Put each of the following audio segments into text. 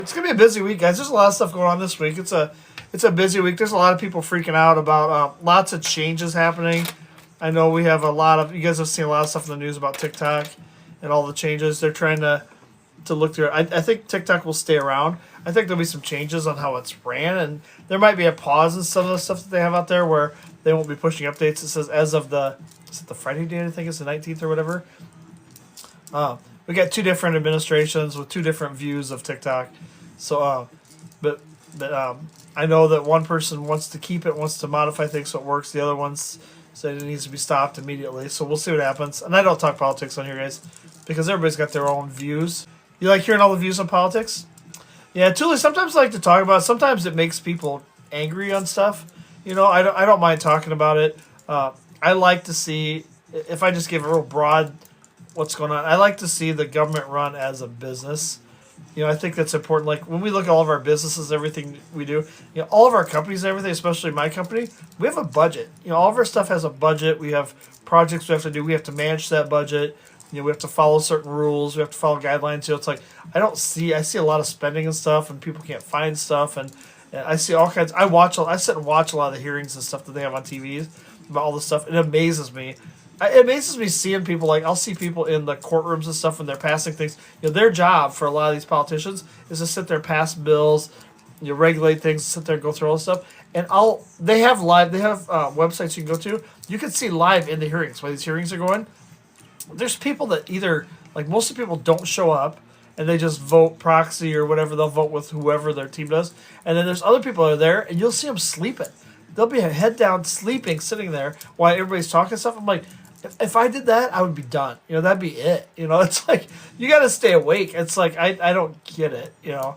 It's gonna be a busy week, guys. There's a lot of stuff going on this week. It's a busy week. There's a lot of people freaking out about lots of changes happening. I know we have a lot of you guys have seen a lot of stuff in the news about TikTok and all the changes. They're trying to look through it. I think TikTok will stay around. I think there'll be some changes on how it's ran, and there might be a pause in some of the stuff that they have out there where they won't be pushing updates. It says as of the Friday date, I think it's the 19th or whatever. We got two different administrations with two different views of TikTok. So, but I know that one person wants to keep it, wants to modify things so it works. The other ones say it needs to be stopped immediately. So we'll see what happens. And I don't talk politics on here, guys, because everybody's got their own views. You like hearing all the views on politics? Yeah, Tuli, sometimes I like to talk about it. Sometimes it makes people angry on stuff. You know, I don't mind talking about it. I like to see, if I just give a real broad what's going on, I like to see the government run as a business. You know, I think that's important. Like, when we look at all of our businesses, everything we do, you know, all of our companies and everything, especially my company, we have a budget. You know, all of our stuff has a budget. We have projects we have to do. We have to manage that budget. You know, we have to follow certain rules. We have to follow guidelines. You know, it's like, I see a lot of spending and stuff, and people can't find stuff. And I see all kinds. I sit and watch a lot of the hearings and stuff that they have on TVs about all this stuff. It amazes me. It amazes me seeing people, like, I'll see people in the courtrooms and stuff when they're passing things. You know, their job for a lot of these politicians is to sit there, pass bills, you know, regulate things, sit there and go through all this stuff. And they have websites you can go to. You can see live in the hearings while these hearings are going. There's people that either, like, most of the people don't show up and they just vote proxy or whatever. They'll vote with whoever their team does. And then there's other people that are there, and you'll see them sleeping. They'll be head down sleeping, sitting there while everybody's talking stuff. I'm like, if I did that, I would be done. You know, that'd be it. You know, it's like, you got to stay awake. It's like, I don't get it, you know.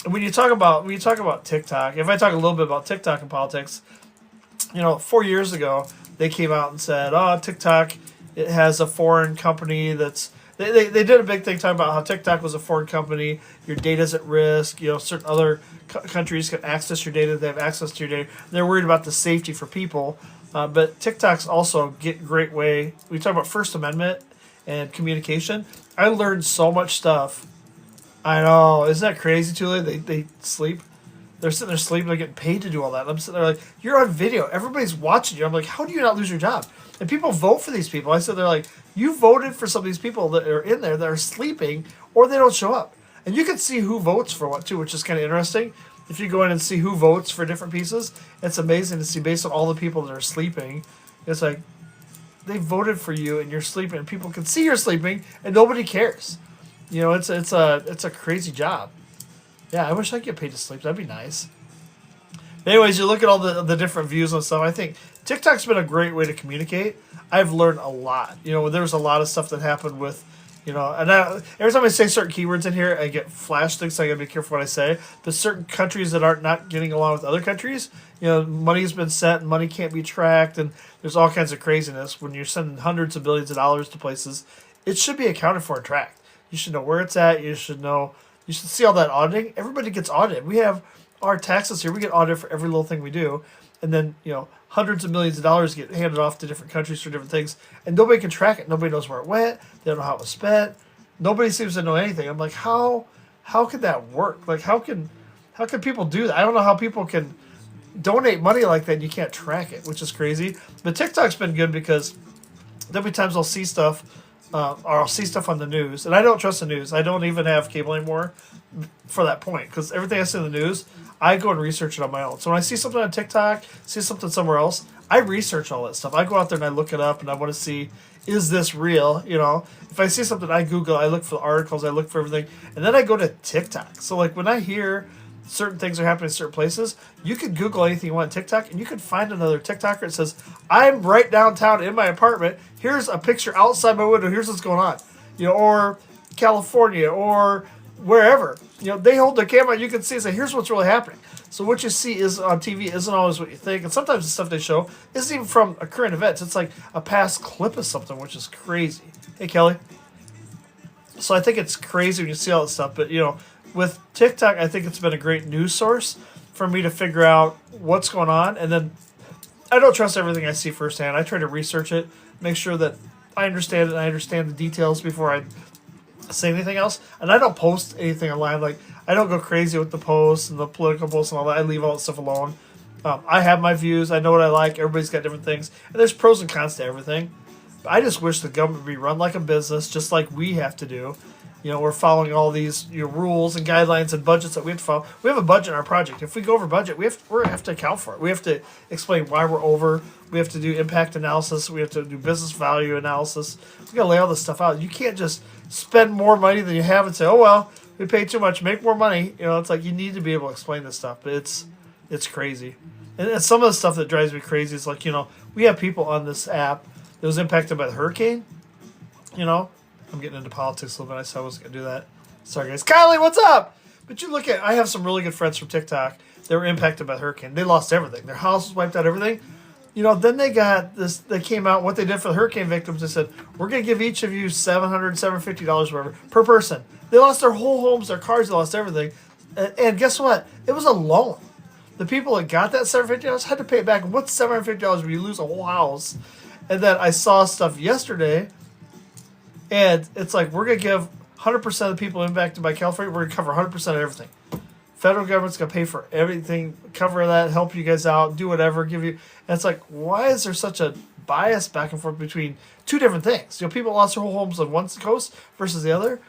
And when you talk about TikTok, if I talk a little bit about TikTok and politics, you know, 4 years ago, they came out and said, oh, TikTok, it has a foreign company that's, they did a big thing talking about how TikTok was a foreign company, your data's at risk, you know, certain other countries can access your data, they have access to your data. They're worried about the safety for people. But TikTok's also great way. We talk about First Amendment and communication. I learned so much stuff. I know, isn't that crazy, Tuli? They sleep. They're sitting there sleeping. They're getting paid to do all that. I'm sitting there like, you're on video. Everybody's watching you. I'm like, how do you not lose your job? And people vote for these people. I said, they're like, you voted for some of these people that are in there that are sleeping or they don't show up. And you can see who votes for what, too, which is kind of interesting. If you go in and see who votes for different pieces, it's amazing to see based on all the people that are sleeping. It's like they voted for you and you're sleeping, and people can see you're sleeping, and nobody cares. You know, it's a crazy job. Yeah, I wish I could get paid to sleep. That'd be nice. Anyways, you look at all the different views and stuff. I think TikTok's been a great way to communicate. I've learned a lot. You know, there was a lot of stuff that happened with, you know, and every time I say certain keywords in here, I get flash things, so I gotta be careful what I say. But certain countries that aren't not getting along with other countries, you know, money's been set and money can't be tracked, and there's all kinds of craziness. When you're sending hundreds of billions of dollars to places, it should be accounted for and tracked. You should know where it's at. You should see all that auditing. Everybody gets audited. We have our taxes here. We get audited for every little thing we do. And then, you know, hundreds of millions of dollars get handed off to different countries for different things, and nobody can track it. Nobody knows where it went. They don't know how it was spent. Nobody seems to know anything. I'm like, how could that work? Like, how can people do that? I don't know how people can donate money like that and you can't track it, which is crazy. But TikTok's been good because there'll be times I'll see stuff, or I'll see stuff on the news, and I don't trust the news. I don't even have cable anymore for that point, because everything I see in the news, I go and research it on my own. So when I see something on TikTok, see something somewhere else, I research all that stuff. I go out there and I look it up, and I want to see, is this real? You know, if I see something, I Google, I look for the articles, I look for everything, and then I go to TikTok. So like when I hear certain things are happening in certain places, you could Google anything you want on TikTok, and you could find another TikToker that says, I'm right downtown in my apartment. Here's a picture outside my window. Here's what's going on. You know, or California or wherever. You know, they hold their camera, and you can see, say, here's what's really happening. So what you see is on TV isn't always what you think, and sometimes the stuff they show isn't even from a current event. It's like a past clip of something, which is crazy. Hey, Kelly. So I think it's crazy when you see all this stuff, but, you know, with TikTok, I think it's been a great news source for me to figure out what's going on, and then I don't trust everything I see firsthand. I try to research it, make sure that I understand it, and I understand the details before I say anything else. And I don't post anything online. Like, I don't go crazy with the posts and the political posts and all that. I leave all that stuff alone. I have my views. I know what I like. Everybody's got different things. And there's pros and cons to everything. But I just wish the government would be run like a business, just like we have to do. We're following all these rules and guidelines and budgets that we have to follow. We have a budget in our project. If we go over budget, we have to account for it. We have to explain why we're over. We have to do impact analysis. We have to do business value analysis. We got to lay all this stuff out. You can't just spend more money than you have and say, oh, well, we paid too much, make more money. It's like you need to be able to explain this stuff. But it's crazy. And some of the stuff that drives me crazy is like, we have people on this app that was impacted by the hurricane. I'm getting into politics a little bit. I said I wasn't going to do that. Sorry, guys. Kylie, what's up? But I have some really good friends from TikTok that were impacted by the hurricane. They lost everything. Their house was wiped out, everything. Then they got this, they came out, what they did for the hurricane victims, they said, we're going to give each of you $700, $750, whatever, per person. They lost their whole homes, their cars, they lost everything. And guess what? It was a loan. The people that got that $750 had to pay it back. And what's $750 when you lose a whole house? And then I saw stuff yesterday, and it's like, we're going to give 100% of the people impacted by California, we're going to cover 100% of everything. Federal government's going to pay for everything, cover that, help you guys out, do whatever, give you. And it's like, why is there such a bias back and forth between two different things? People lost their whole homes on one coast versus the other.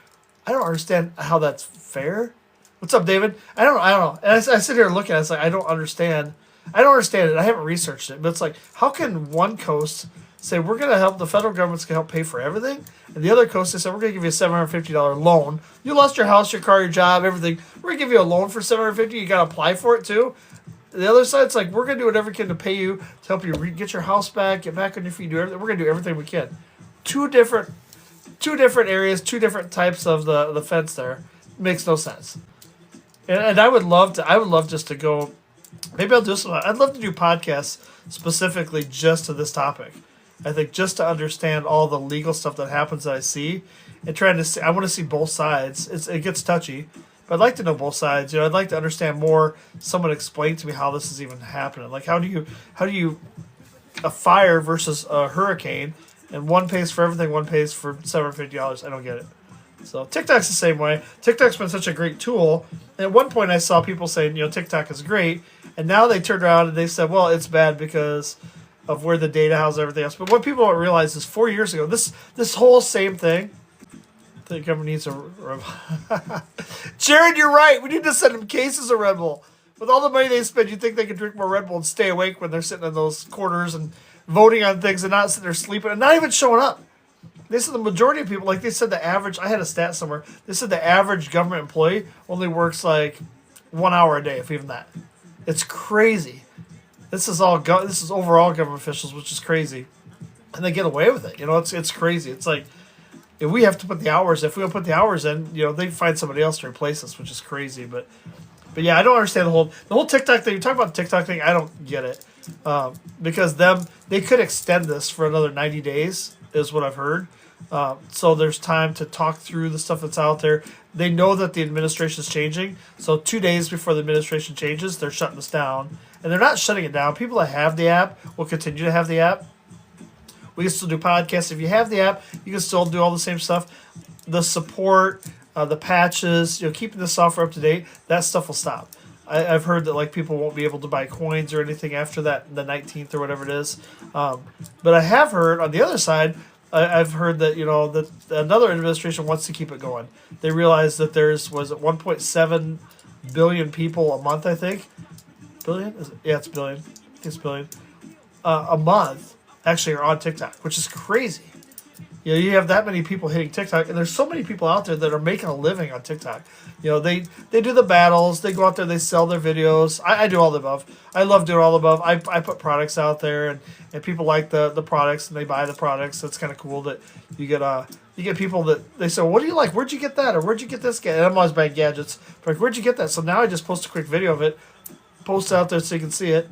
I don't understand how that's fair. What's up, David? I don't know. And I sit here looking at it, it's like, I don't understand it. I haven't researched it. But it's like, how can one coast say, we're going to help, the federal government's going to help pay for everything, and the other coast, they said, we're going to give you a $750 loan. You lost your house, your car, your job, everything. We're going to give you a loan for $750. You got to apply for it, too. The other side's like, we're going to do whatever we can to pay you, to help you get your house back, get back on your feet, do everything. We're going to do everything we can. Two different areas, two different types of the fence there. Makes no sense. And I would love just to go, maybe I'll do some, I'd love to do podcasts specifically just to this topic. I think just to understand all the legal stuff that happens that I see, and trying to see, I want to see both sides. It gets touchy, but I'd like to know both sides. I'd like to understand more. Someone explain to me how this is even happening. Like, how do you a fire versus a hurricane, and one pays for everything, one pays for $750. I don't get it. So TikTok's the same way. TikTok's been such a great tool. And at one point I saw people saying, TikTok is great, and now they turned around and they said, well, it's bad because of where the data house everything else. But what people don't realize is 4 years ago, this whole same thing, the government needs a Jared, you're right. We need to send them cases of Red Bull. With all the money they spend, you think they could drink more Red Bull and stay awake when they're sitting in those quarters and voting on things and not sitting there sleeping and not even showing up. They said the majority of people, like they said the average, I had a stat somewhere, they said the average government employee only works like 1 hour a day, if even that. It's crazy. This is overall government officials, which is crazy. And they get away with it. It's crazy. It's like, if we have to put the hours, if we don't put the hours in, they find somebody else to replace us, which is crazy. But yeah, I don't understand the whole TikTok thing. You talk about the TikTok thing, I don't get it. Because they could extend this for another 90 days, is what I've heard. So there's time to talk through the stuff that's out there. They know that the administration is changing. So 2 days before the administration changes, they're shutting this down. And they're not shutting it down. People that have the app will continue to have the app. We can still do podcasts. If you have the app, you can still do all the same stuff. The support, the patches, keeping the software up to date, that stuff will stop. I've heard that people won't be able to buy coins or anything after that, the 19th or whatever it is. But I have heard on the other side, I've heard that that another administration wants to keep it going. They realize that was it 1.7 billion people a month, I think. Billion? Yeah, it's billion. I think it's billion. A month actually are on TikTok, which is crazy. You have that many people hitting TikTok, and there's so many people out there that are making a living on TikTok. They do the battles, they go out there, they sell their videos. I do all the above. I love doing all the above. I put products out there, and people like the products, and they buy the products. So it's kind of cool that you get people that they say, well, what do you like? Where'd you get that? Or where'd you get this? And I'm always buying gadgets. But where'd you get that? So now I just post a quick video of it, post it out there so you can see it.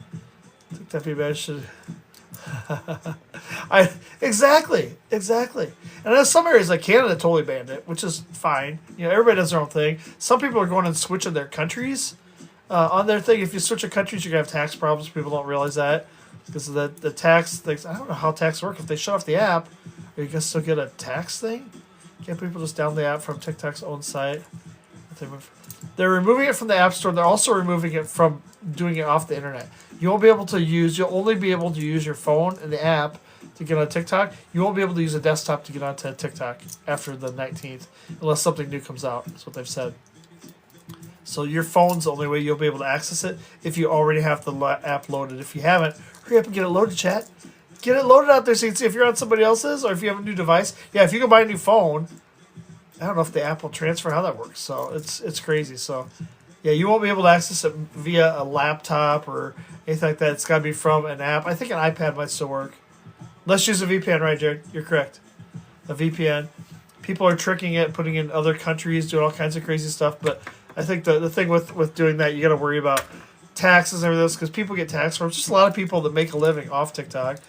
I think that'd be bad. Exactly. And there's some areas like Canada totally banned it, which is fine. Everybody does their own thing. Some people are going and switching their countries on their thing. If you switch your countries, you're gonna have tax problems. People don't realize that because of the tax things. I don't know how tax work. If they shut off the app, are you gonna still get a tax thing? Can't people just download the app from TikTok's own site? They're removing it from the App Store. They're also removing it from doing it off the internet. You won't be able to use. You'll only be able to use your phone and the app to get on TikTok. You won't be able to use a desktop to get onto TikTok after the 19th, unless something new comes out. That's what they've said. So your phone's the only way you'll be able to access it if you already have the app loaded. If you haven't, hurry up and get it loaded, chat. Get it loaded out there so you can see if you're on somebody else's or if you have a new device. Yeah, if you go buy a new phone, I don't know if the app will transfer, how that works. So it's crazy. So yeah, you won't be able to access it via a laptop or anything like that. It's got to be from an app. I think an iPad might still work. Let's use a VPN, right, Jared? You're correct. A VPN. People are tricking it, putting in other countries, doing all kinds of crazy stuff. But I think the thing with doing that, you got to worry about taxes and everything, because people get taxed from. It's just a lot of people that make a living off TikTok.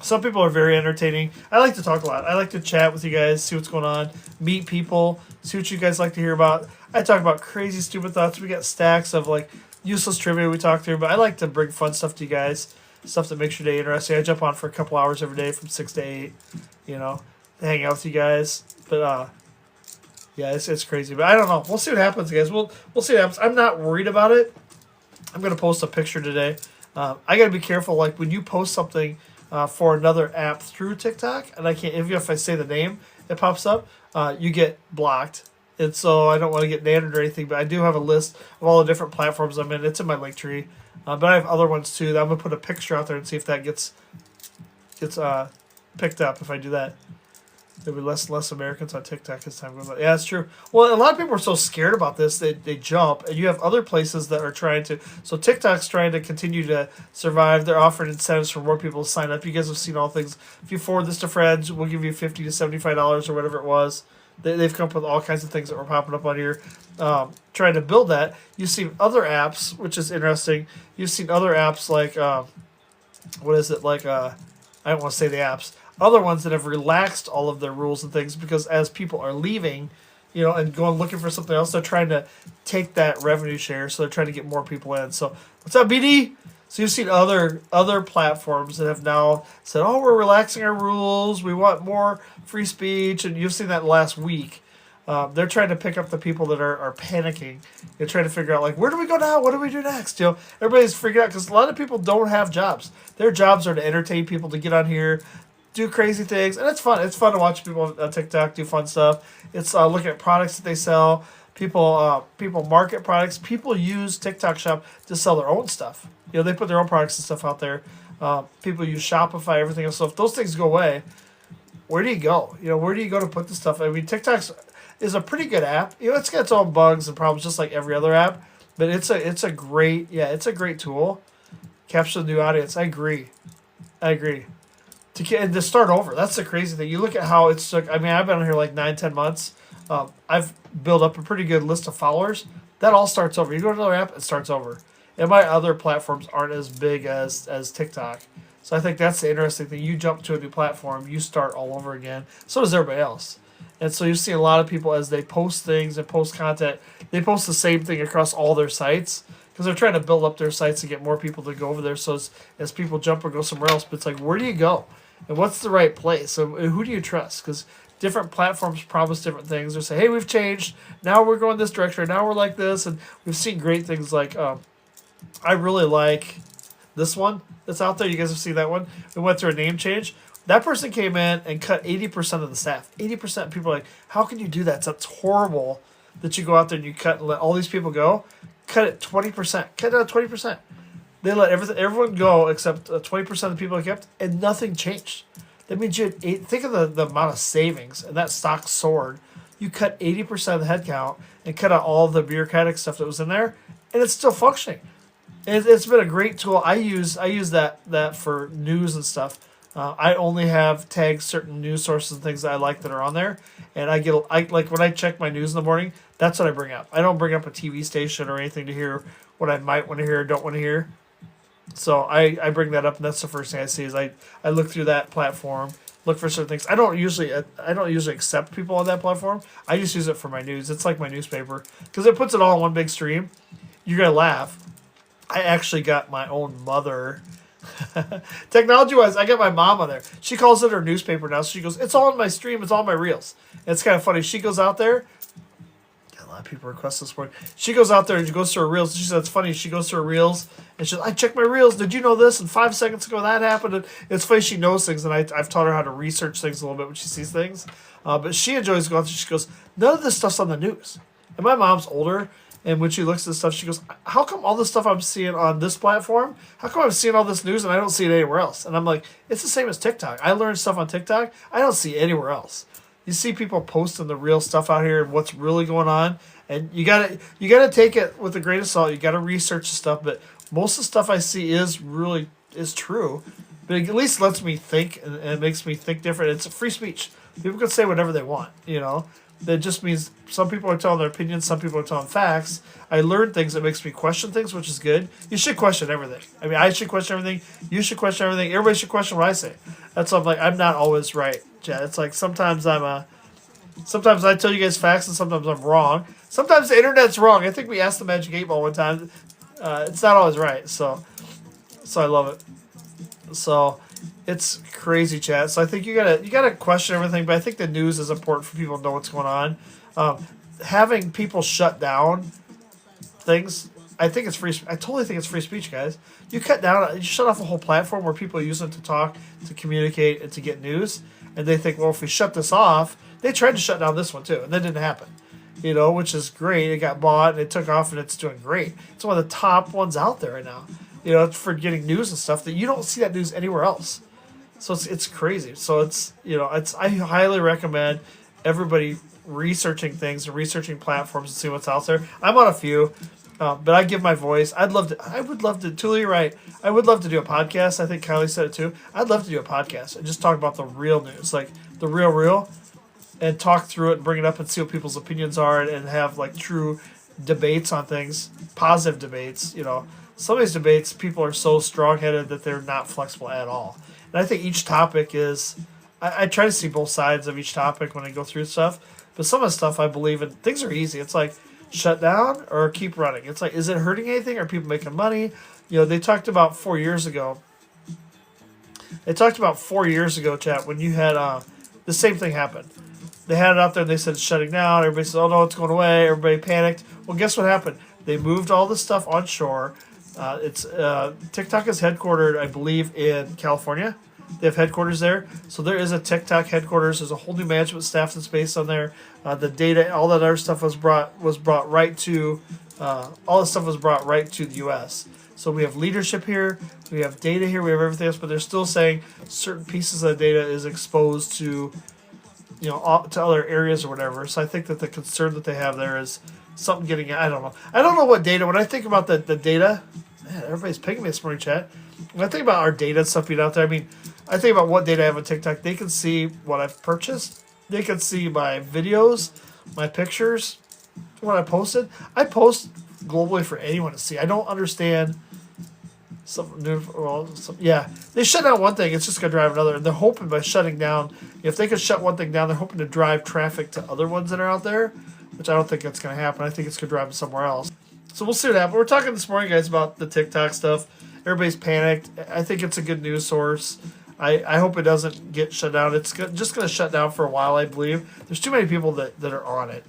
Some people are very entertaining. I like to talk a lot. I like to chat with you guys, see what's going on, meet people, see what you guys like to hear about. I talk about crazy, stupid thoughts. We got stacks of like useless trivia we talk through, but I like to bring fun stuff to you guys, stuff that makes your day interesting. I jump on for a couple hours every day from 6 to 8, to hang out with you guys. But yeah, it's crazy. But I don't know. We'll see what happens, guys. We'll see what happens. I'm not worried about it. I'm gonna post a picture today. I gotta be careful. Like when you post something for another app through TikTok, and I can't, if I say the name, it pops up, you get blocked. And so I don't want to get banned or anything, but I do have a list of all the different platforms I'm in. It's in my link tree. But I have other ones too. I'm going to put a picture out there and see if that gets picked up if I do that. There'll be less Americans on TikTok as time goes on. Yeah, that's true. Well, a lot of people are so scared about this, they jump. And you have other places that are trying to... So TikTok's trying to continue to survive. They're offering incentives for more people to sign up. You guys have seen all things. If you forward this to friends, we'll give you $50 to $75 or whatever it was. They've come up with all kinds of things that were popping up on here, trying to build that. You've seen other apps, which is interesting. You've seen other apps like... what is it? Like... I don't want to say the apps. Other ones that have relaxed all of their rules and things because as people are leaving, and going looking for something else, they're trying to take that revenue share. So they're trying to get more people in. So what's up, BD? So you've seen other platforms that have now said, oh, we're relaxing our rules. We want more free speech. And you've seen that last week. They're trying to pick up the people that are panicking. They're trying to figure out, like, where do we go now? What do we do next? Everybody's freaking out because a lot of people don't have jobs. Their jobs are to entertain people, to get on here, do crazy things, and it's fun. It's fun to watch people on TikTok do fun stuff. It's looking at products that they sell. People market products. People use TikTok Shop to sell their own stuff. They put their own products and stuff out there. People use Shopify, everything else. So if those things go away, where do you go? Where do you go to put the stuff? I mean, TikTok is a pretty good app. It's got its own bugs and problems, just like every other app. But it's a great tool. Capture the new audience. I agree. To start over, that's the crazy thing. You look at how it's took. I mean, I've been on here like 9-10 months. I've built up a pretty good list of followers. That all starts over. You go to another app, it starts over. And my other platforms aren't as big as TikTok. So I think that's the interesting thing. You jump to a new platform, you start all over again. So does everybody else. And so you see a lot of people as they post things and post content, they post the same thing across all their sites because they're trying to build up their sites to get more people to go over there. So as people jump or go somewhere else, but it's like, where do you go? And what's the right place? And who do you trust? Because different platforms promise different things. They say, hey, we've changed. Now we're going this direction. Now we're like this. And we've seen great things like, I really like this one that's out there. You guys have seen that one. We went through a name change. That person came in and cut 80% of the staff. 80% of people are like, how can you do that? That's horrible that you go out there and you cut and let all these people go. Cut it 20%. Cut it down 20%. They let everyone go except 20% of the people they kept, and nothing changed. That means you had think of the amount of savings, and that stock soared. You cut 80% of the headcount and cut out all the bureaucratic stuff that was in there, and it's still functioning. It's been a great tool. I use that for news and stuff. I only have tagged certain news sources and things that I like that are on there, and I like when I check my news in the morning. That's what I bring up. I don't bring up a TV station or anything to hear what I might want to hear or don't want to hear. So I bring that up, and that's the first thing I see is I look through that platform, look for certain things. I don't usually accept people on that platform. I just use it for my news. It's like my newspaper because it puts it all in one big stream. You're gonna laugh. I actually got my own mother Technology-wise, I got my mom on there. She calls it her newspaper now. So she goes, it's all in my stream. It's all in my reels. And it's kind of funny. She goes out there. A lot of people request this morning. She goes out there and she goes to her reels. She said it's funny. She goes to her reels and she says, I checked my reels. Did you know this? And 5 seconds ago that happened. And it's funny. She knows things. And I've taught her how to research things a little bit when she sees things. But she enjoys going through. She goes, none of this stuff's on the news. And my mom's older. And when she looks at this stuff, she goes, how come all this stuff I'm seeing on this platform, how come I'm seeing all this news and I don't see it anywhere else? And I'm like, it's the same as TikTok. I learned stuff on TikTok. I don't see it anywhere else. You see people posting the real stuff out here and what's really going on. And you gotta take it with a grain of salt. You gotta research the stuff. But most of the stuff I see is true. But it at least lets me think and it makes me think different. It's a free speech. People can say whatever they want, you know. That just means some people are telling their opinions, some people are telling facts. I learn things that makes me question things, which is good. You should question everything. I mean, I should question everything. You should question everything. Everybody should question what I say. That's why I'm like, I'm not always right, Chad. It's like sometimes sometimes I tell you guys facts and sometimes I'm wrong. Sometimes the internet's wrong. I think we asked the Magic 8 Ball one time. It's not always right, so I love it. So it's crazy, chat. So I think you gotta question everything, but I think the news is important for people to know what's going on. Having people shut down things, I think it's free. I totally think it's free speech, guys. You shut off a whole platform where people use it to talk, to communicate, and to get news. And they think, well, if we shut this off, they tried to shut down this one too, and that didn't happen. You know, which is great. It got bought and it took off, and it's doing great. It's one of the top ones out there right now. You know, for getting news and stuff that you don't see that news anywhere else. So it's crazy. So I highly recommend everybody researching things and researching platforms and see what's out there. I'm on a few, but I give my voice. I would love to. Tuli, you're right. I would love to do a podcast. I think Kylie said it too. I'd love to do a podcast and just talk about the real news, like the real, and talk through it and bring it up and see what people's opinions are and have like true debates on things, positive debates. You know, some of these debates, people are so strong-headed that they're not flexible at all. And I think each topic is, I try to see both sides of each topic when I go through stuff. But some of the stuff I believe in, things are easy. It's like, shut down or keep running. It's like, is it hurting anything? Are people making money? You know, they talked about 4 years ago. Chat, when you had, the same thing happened. They had it out there and they said it's shutting down. Everybody said, oh no, it's going away. Everybody panicked. Well, guess what happened? They moved all this stuff onshore. TikTok is headquartered, I believe, in California. They have headquarters there, so there is a TikTok headquarters. There's a whole new management staff that's based on there. The data, all that other stuff was brought right to all the stuff was brought right to the U.S. So we have leadership here, we have data here, we have everything else, but they're still saying certain pieces of the data is exposed to, you know, to other areas or whatever. So I think that the concern that they have there is something getting. I don't know what data. When I think about the data, man, everybody's picking me this morning, chat. When I think about our data and stuff being out there, I mean, I think about what data I have on TikTok. They can see what I've purchased. They can see my videos, my pictures, what I posted. I post globally for anyone to see. I don't understand they shut down one thing, it's just going to drive another. And they're hoping by shutting down, if they could shut one thing down, they're hoping to drive traffic to other ones that are out there, which I don't think that's going to happen. I think it's going to drive them somewhere else. So we'll see what happens. We're talking this morning, guys, about the TikTok stuff. Everybody's panicked. I think it's a good news source. I hope it doesn't get shut down. It's just going to shut down for a while, I believe. There's too many people that are on it.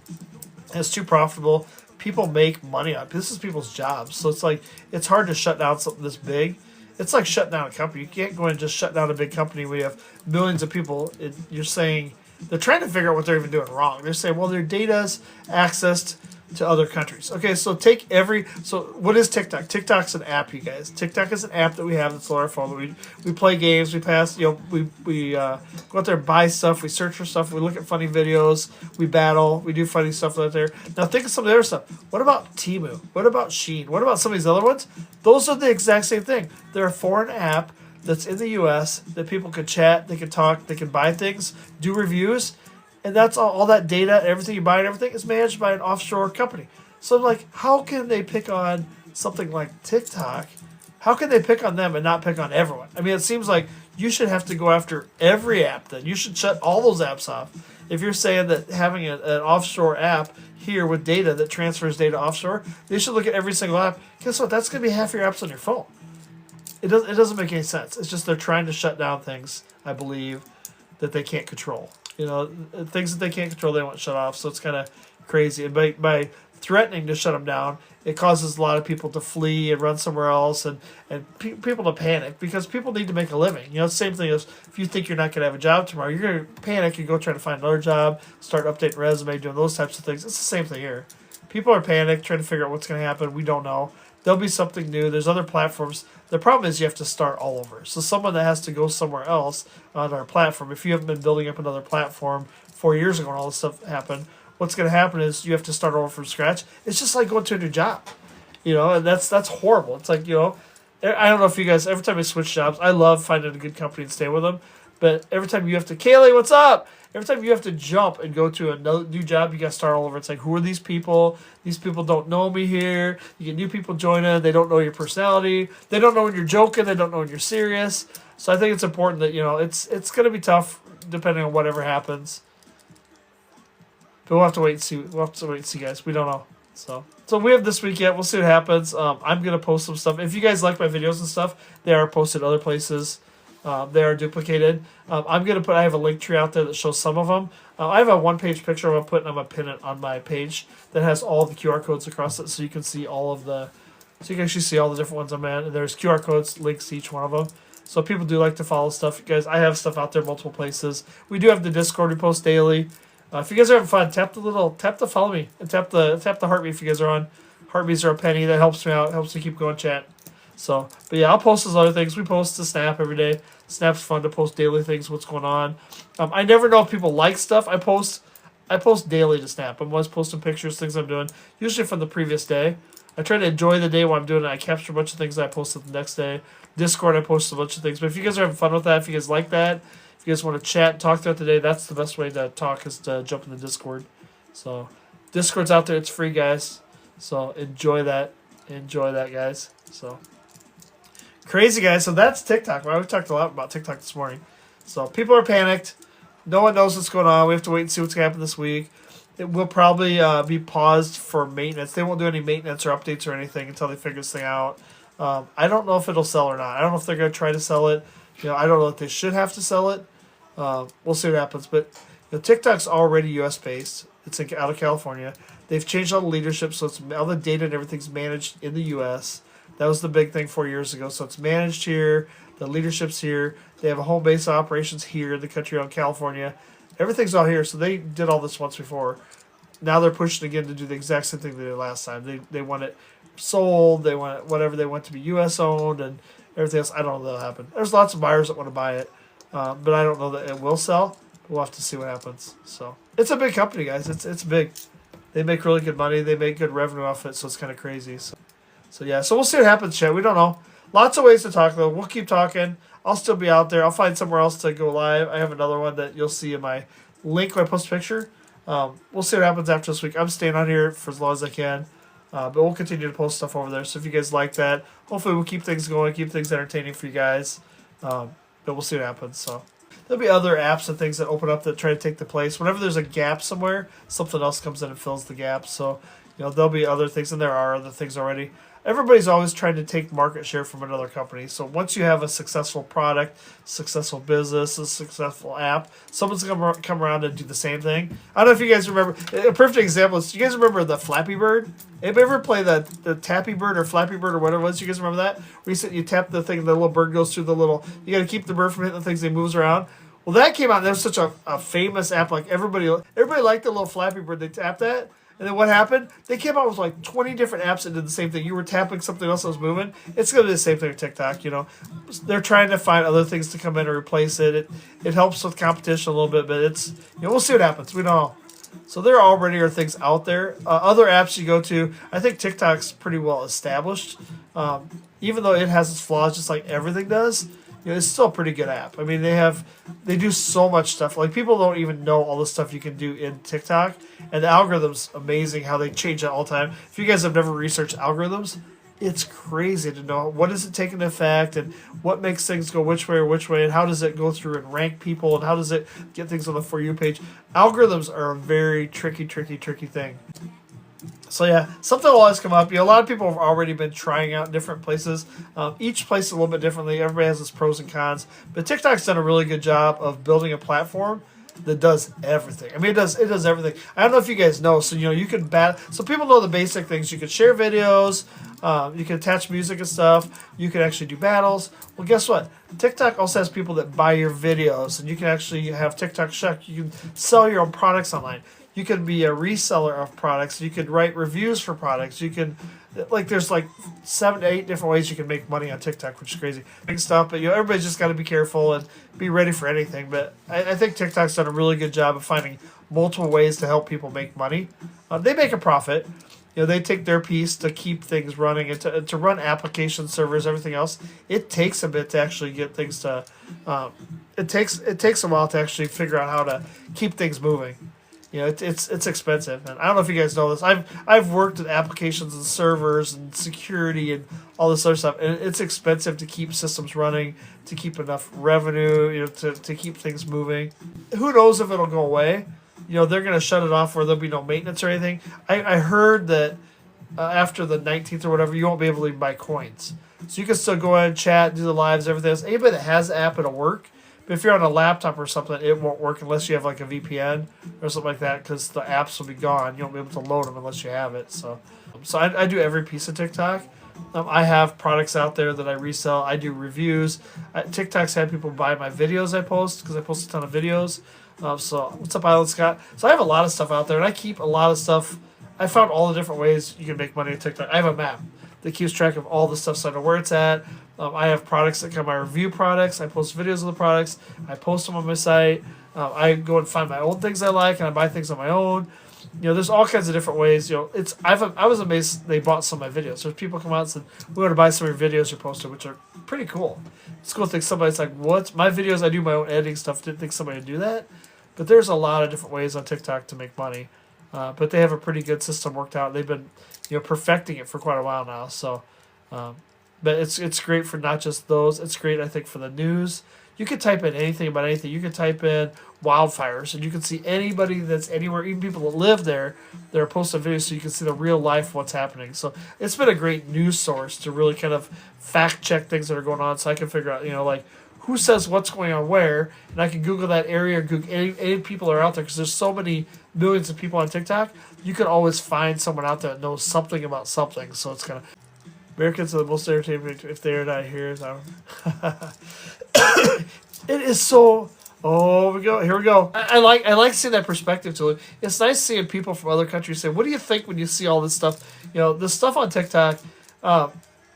It's too profitable. People make money on it. This is people's jobs. So it's like, it's hard to shut down something this big. It's like shutting down a company. You can't go and just shut down a big company where you have millions of people. You're saying, they're trying to figure out what they're even doing wrong. They're saying, well, their data's accessed to other countries. Okay, so what is TikTok? TikTok's an app, you guys. TikTok is an app that we have that's on our phone. We play games, we pass, we go out there and buy stuff, we search for stuff, we look at funny videos, we battle, we do funny stuff out there. Now think of some of the other stuff. What about Temu? What about Shein? What about some of these other ones? Those are the exact same thing. They're a foreign app that's in the US that people can chat, they can talk, they can buy things, do reviews. And that's all that data, everything you buy and everything is managed by an offshore company. So I'm like, how can they pick on something like TikTok? How can they pick on them and not pick on everyone? I mean, it seems like you should have to go after every app then. You should shut all those apps off. If you're saying that having an offshore app here with data that transfers data offshore, they should look at every single app. Guess what? That's going to be half your apps on your phone. It doesn't make any sense. It's just they're trying to shut down things, I believe, that they can't control. You know, things that they can't control, they want shut off. So it's kind of crazy. And by threatening to shut them down, it causes a lot of people to flee and run somewhere else, and people to panic because people need to make a living. You know, it's the same thing as if you think you're not going to have a job tomorrow, you're going to panic and go try to find another job, start updating resume, doing those types of things. It's the same thing here. People are panicked, trying to figure out what's going to happen. We don't know. There'll be something new. There's other platforms. The problem is you have to start all over. So someone that has to go somewhere else on our platform, if you haven't been building up another platform 4 years ago and all this stuff happened, what's going to happen is you have to start over from scratch. It's just like going to a new job, you know, and that's horrible. It's like, you know, I don't know if you guys, every time I switch jobs, I love finding a good company and stay with them. But every time you have to, Kaylee, what's up? Every time you have to jump and go to a new job, you got to start all over. It's like, who are these people? These people don't know me here. You get new people joining. They don't know your personality. They don't know when you're joking. They don't know when you're serious. So I think it's important that, you know, it's going to be tough depending on whatever happens. But we'll have to wait and see. We'll have to wait and see, guys. We don't know. So we have this week yet. We'll see what happens. I'm going to post some stuff. If you guys like my videos and stuff, they are posted other places. They are duplicated. I'm going to I have a link tree out there that shows some of them. I have a one-page picture I'm going to pin it on my page that has all the QR codes across it so you can see all of the, so you can actually see all the different ones I'm at. And there's QR codes, links to each one of them. So people do like to follow stuff. You guys, I have stuff out there multiple places. We do have the Discord we post daily. If you guys are having fun, tap the follow me and tap the heartbeat if you guys are on. Heartbeats are a penny. That helps me out. Helps me keep going chat. So, but yeah, I'll post those other things. We post to Snap every day. Snap's fun to post daily things, what's going on. I never know if people like stuff. I post daily to Snap. I'm always posting pictures, things I'm doing, usually from the previous day. I try to enjoy the day while I'm doing it. I capture a bunch of things that I posted the next day. Discord, I post a bunch of things. But if you guys are having fun with that, if you guys like that, if you guys want to chat and talk throughout the day, that's the best way to talk is to jump in the Discord. So, Discord's out there. It's free, guys. So, enjoy that. Enjoy that, guys. So, crazy, guys. So, that's TikTok. Well, we talked a lot about TikTok this morning. So, people are panicked. No one knows what's going on. We have to wait and see what's going to happen this week. It will probably be paused for maintenance. They won't do any maintenance or updates or anything until they figure this thing out. I don't know if it'll sell or not. I don't know if they're going to try to sell it. You know, I don't know if they should have to sell it. We'll see what happens. But you know, TikTok's already U.S. based. It's out of California. They've changed all the leadership, so it's all the data and everything's managed in the U.S. That was the big thing 4 years ago. So it's managed here. The leadership's here. They have a home base of operations here in the country out in California. Everything's all here. So they did all this once before. Now they're pushing again to do the exact same thing they did last time. They want it sold. They want it, whatever. They want it to be U.S. owned and everything else. I don't know that'll happen. There's lots of buyers that want to buy it, but I don't know that it will sell. We'll have to see what happens. So it's a big company, guys. It's big. They make really good money. They make good revenue off it, so it's kind of crazy. So yeah. So we'll see what happens, chat. We don't know. Lots of ways to talk, though. We'll keep talking. I'll still be out there. I'll find somewhere else to go live. I have another one that you'll see in my link when I post a picture. We'll see what happens after this week. I'm staying on here for as long as I can. But we'll continue to post stuff over there. So if you guys like that, hopefully we'll keep things going, keep things entertaining for you guys. But we'll see what happens. So there'll be other apps and things that open up that try to take the place. Whenever there's a gap somewhere, something else comes in and fills the gap. So, you know, there'll be other things, and there are other things already. Everybody's always trying to take market share from another company. So once you have a successful product, successful business, a successful app, someone's going to come around and do the same thing. I don't know if you guys remember. A perfect example is, you guys remember the Flappy Bird? Anybody ever play the Tappy Bird or Flappy Bird or whatever it was? You guys remember that? Where you tap the thing, the little bird goes through the little, you got to keep the bird from hitting the things, they moves around. Well, that came out, that was such a famous app. Like everybody liked the little Flappy Bird. They tapped that. And then what happened? They came out with like 20 different apps that did the same thing. You were tapping something else that was moving. It's going to be the same thing with TikTok, you know. They're trying to find other things to come in and replace it. It helps with competition a little bit, but it's, you know, we'll see what happens. We don't know. So there already are things out there. Other apps you go to, I think TikTok's pretty well established. Even though it has its flaws just like everything does, you know, it's still a pretty good app. I mean, they do so much stuff. Like, people don't even know all the stuff you can do in TikTok. And the algorithm's amazing how they change it all the time. If you guys have never researched algorithms, it's crazy to know what does it take into effect and what makes things go which way, and how does it go through and rank people, and how does it get things on the For You page. Algorithms are a very tricky thing. So yeah, something will always come up. A lot of people have already been trying out different places. Each place is a little bit differently. Everybody has its pros and cons. But TikTok's done a really good job of building a platform that does everything. I mean, it does everything. I don't know if you guys know. So you can so people know the basic things. You can share videos. You can attach music and stuff. You can actually do battles. Well, guess what? TikTok also has people that buy your videos, and you can actually have TikTok Shop. You can sell your own products online. You can be a reseller of products. You could write reviews for products. You can, there's 7 to 8 different ways you can make money on TikTok, which is crazy. Big stuff, but everybody's just got to be careful and be ready for anything. But I think TikTok's done a really good job of finding multiple ways to help people make money. They make a profit. They take their piece to keep things running and to run application servers, everything else. It takes a bit to actually get things to. It takes a while to actually figure out how to keep things moving. It's expensive, and I don't know if you guys know this. I've worked at applications and servers and security and all this other stuff, and it's expensive to keep systems running, to keep enough revenue, to keep things moving. Who knows if it'll go away? They're going to shut it off where there'll be no maintenance or anything. I heard that after the 19th or whatever, you won't be able to even buy coins. So you can still go in and chat, do the lives, everything else. Anybody that has the app, it'll work. But if you're on a laptop or something, it won't work unless you have a VPN or something like that, because the apps will be gone. You won't be able to load them unless you have it. So I do every piece of TikTok. I have products out there that I resell. I do reviews. TikTok's had people buy my videos I post, because I post a ton of videos. So what's up, Island Scott? So I have a lot of stuff out there, and I keep a lot of stuff. I found all the different ways you can make money on TikTok. I have a map that keeps track of all the stuff, so I know where it's at. I have products that come. I review products. I post videos of the products. I post them on my site. I go and find my own things I like, and I buy things on my own. There's all kinds of different ways. I was amazed they bought some of my videos. There's people come out and said, "We want to buy some of your videos you posted," which are pretty cool. It's cool to think somebody's like, "What? My videos? I do my own editing stuff. Didn't think somebody would do that." But there's a lot of different ways on TikTok to make money. But they have a pretty good system worked out. They've been, perfecting it for quite a while now. So. But it's great for not just those. It's great, I think, for the news. You can type in anything about anything. You can type in wildfires, and you can see anybody that's anywhere, even people that live there, that are posting videos, so you can see the real life what's happening. So it's been a great news source to really kind of fact check things that are going on, so I can figure out, who says what's going on where, and I can Google that area, Google any people that are out there, because there's so many millions of people on TikTok. You can always find someone out there that knows something about something. So it's kind of. Americans are the most entertainment if they are not here. It is so. Oh, here we go. I like seeing that perspective to it. It's nice seeing people from other countries say, "What do you think when you see all this stuff?" The stuff on TikTok.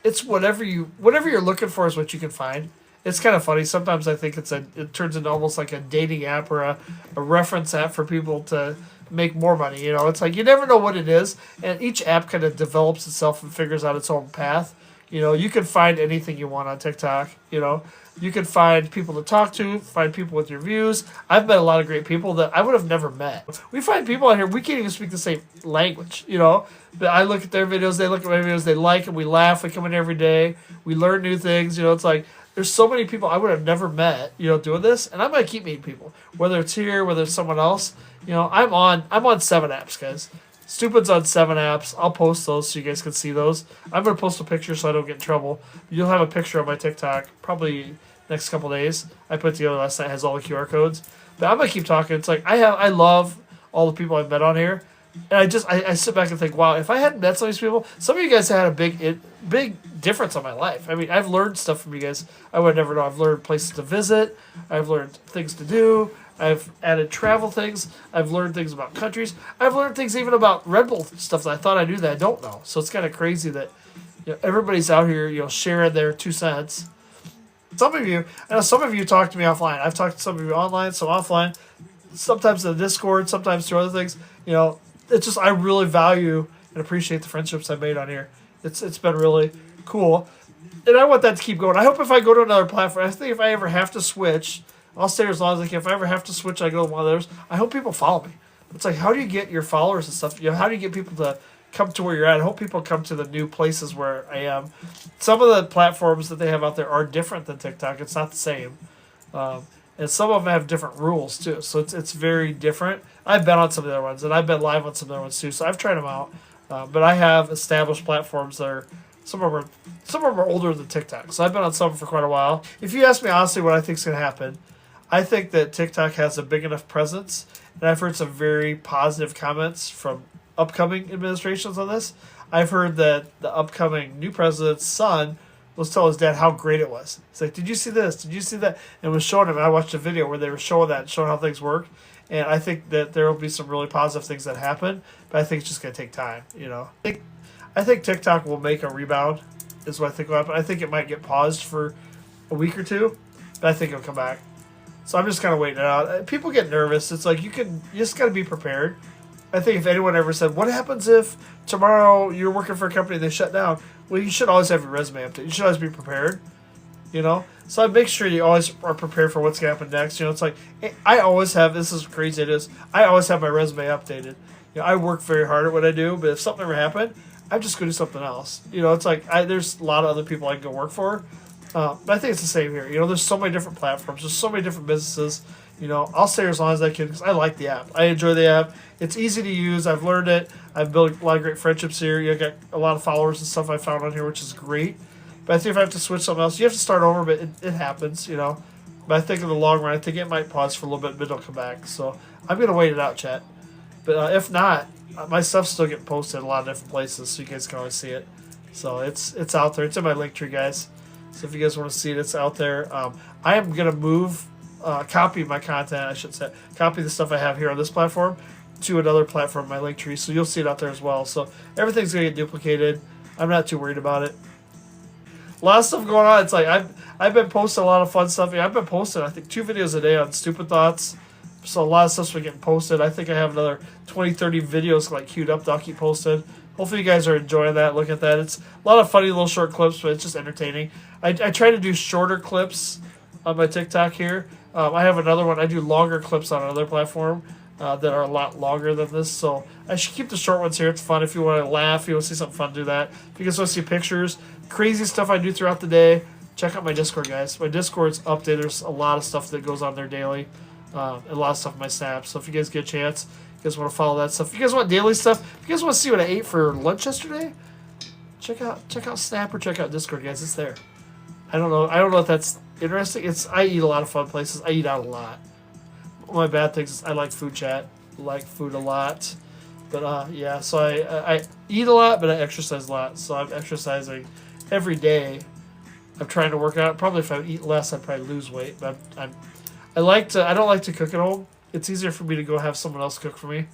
It's whatever you're looking for is what you can find. It's kind of funny. Sometimes I think it turns into almost like a dating app or a reference app for people to make more money. It's like you never know what it is, and each app kind of develops itself and figures out its own path. You can find anything you want on TikTok. You can find people to talk to, find people with your views. I've met a lot of great people that I would have never met. We find people out here, we can't even speak the same language, But I look at their videos, they look at my videos, they like it, we laugh, we come in every day, we learn new things. It's like there's so many people I would have never met, doing this, and I'm gonna keep meeting people, whether it's here, whether it's someone else. I'm on 7 apps, guys. Stupid's on 7 apps. I'll post those so you guys can see those. I'm going to post a picture so I don't get in trouble. You'll have a picture on my TikTok probably next couple days. I put it together last night. It has all the QR codes. But I'm going to keep talking. It's like I love all the people I've met on here. And I sit back and think, wow, if I hadn't met some of these people, some of you guys had a big difference on my life. I mean, I've learned stuff from you guys I would never know. I've learned places to visit. I've learned things to do. I've added travel things. I've learned things about countries. I've learned things even about Red Bull stuff that I thought I knew that I don't know. So it's kind of crazy that everybody's out here sharing their 2 cents. I know some of you talk to me offline. I've talked to some of you online, some offline. Sometimes in the Discord, sometimes through other things. It's just I really value and appreciate the friendships I've made on here. It's been really cool, and I want that to keep going. I hope if I go to another platform, I think if I ever have to switch. I'll stay as long as I can. If I ever have to switch, I go to one of those. I hope people follow me. It's like, how do you get your followers and stuff? How do you get people to come to where you're at? I hope people come to the new places where I am. Some of the platforms that they have out there are different than TikTok. It's not the same. And some of them have different rules, too. So it's very different. I've been on some of the other ones, and I've been live on some of the other ones, too. So I've tried them out. But I have established platforms that are some of them are older than TikTok. So I've been on some for quite a while. If you ask me honestly what I think is going to happen, I think that TikTok has a big enough presence, and I've heard some very positive comments from upcoming administrations on this. I've heard that the upcoming new president's son was telling his dad how great it was. He's like, "Did you see this? Did you see that?" And was showing him. And I watched a video where they were showing that, showing how things work. And I think that there will be some really positive things that happen, but I think it's just going to take time. I think TikTok will make a rebound. Is what I think will happen. I think it might get paused for a week or two, but I think it'll come back. So I'm just kind of waiting it out. People get nervous. It's like you just got to be prepared. I think if anyone ever said, "What happens if tomorrow you're working for a company and they shut down?" Well, you should always have your resume updated. You should always be prepared. So I make sure you always are prepared for what's going to happen next. It's like I always have. This is crazy. It is. I always have my resume updated. I work very hard at what I do, but if something ever happened, I'm just going to do something else. It's like there's a lot of other people I can go work for. But I think it's the same here. There's so many different platforms. There's so many different businesses. I'll stay as long as I can because I like the app. I enjoy the app. It's easy to use. I've learned it. I've built a lot of great friendships here. I got a lot of followers and stuff I found on here, which is great. But I think if I have to switch something else, you have to start over, but it happens, But I think in the long run, I think it might pause for a little bit, but it'll come back. So I'm going to wait it out, chat. But if not, my stuff's still getting posted in a lot of different places, so you guys can always see it. So it's out there. It's in my link tree, guys. So if you guys want to see it, it's out there. I am going to copy my content, I should say, copy the stuff I have here on this platform to another platform, my link tree. So you'll see it out there as well. So everything's going to get duplicated. I'm not too worried about it. A lot of stuff going on. It's like I've been posting a lot of fun stuff. I've been posting, I think, 2 videos a day on Stupid Thoughts. So a lot of stuff's been getting posted. I think I have another 20, 30 videos queued up that I'll keep posted. Hopefully you guys are enjoying that. Look at that. It's a lot of funny little short clips, but it's just entertaining. I try to do shorter clips on my TikTok here. I have another one. I do longer clips on another platform that are a lot longer than this. So I should keep the short ones here. It's fun if you want to laugh. If you want to see something fun, do that. If you guys want to see pictures, crazy stuff I do throughout the day, check out my Discord, guys. My Discord's updated. There's a lot of stuff that goes on there daily. A lot of stuff in my snaps. So if you guys get a chance, you guys want to follow that stuff. If you guys want daily stuff, if you guys want to see what I ate for lunch yesterday, check out Snap or check out Discord, guys. It's there. I don't know if that's interesting. I eat a lot of fun places. I eat out a lot. One of my bad things is I like food chat. I like food a lot. But yeah, so I eat a lot, but I exercise a lot. So I'm exercising every day. I'm trying to work out. Probably if I eat less, I'd probably lose weight. But I don't like to cook at home. It's easier for me to go have someone else cook for me.